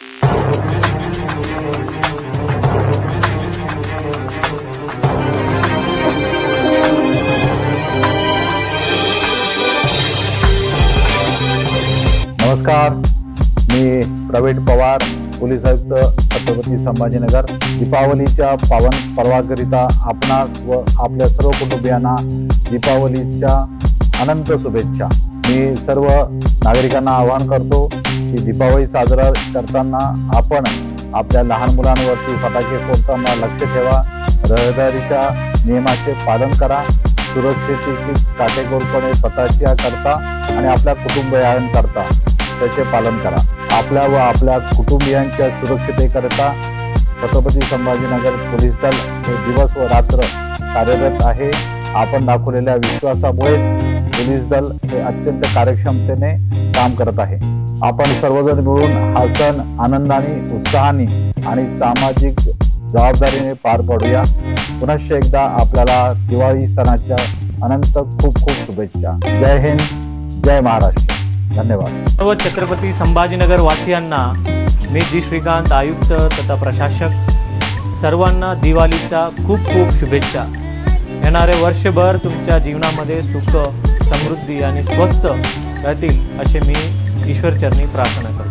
नमस्कार, मी प्रवीण पवार, पोलीस आयुक्त छत्रपती संभाजीनगर। दीपावलीच्या पावन पर्वाकरिता आपणास व आपल्या सर्व कुटुंबियांना दीपावलीच्या अनंत शुभेच्छा। मी सर्व नागरिकांना आवाहन करतो की दीपावली साजरा करताना आपण आपल्या लहान मुलांवरती फटाके फोडताना लक्ष ठेवा, रहदारीच्या नियमाचे पालन करा, सुरक्षेची काटेकोरपणे स्वतःच्या करता आणि आपल्या कुटुंबियांकरता त्याचे पालन करा। आपल्या व आपल्या कुटुंबियांच्या सुरक्षितेकरता छत्रपती संभाजीनगर पोलीस दल हे दिवस व रात्र कार्यरत आहे। आपण दाखवलेल्या विश्वासामुळेच पोलीस दल हे अत्यंत कार्यक्षमतेने काम करत आहे। आपण सर्वजण मिळून हा सण आनंदाने, उत्साहाने आणि सामाजिक जबाबदारीने पार पाडूया। पुनश्च एकदा आपल्याला दिवाळी सणाच्या अनंत खूप खूप शुभेच्छा। जय हिंद, जय महाराष्ट्र। धन्यवाद। सर्व छत्रपती संभाजीनगर वासियांना मी जी श्रीकांत, आयुक्त तथा प्रशासक, सर्वांना दिवाळीच्या खूप खूप शुभेच्छा। येणारे वर्षभर तुमच्या जीवनामध्ये सुख, समृद्धी आणि स्वस्थ राहतील असे मी ईश्वरचरणी प्रार्थना करतो।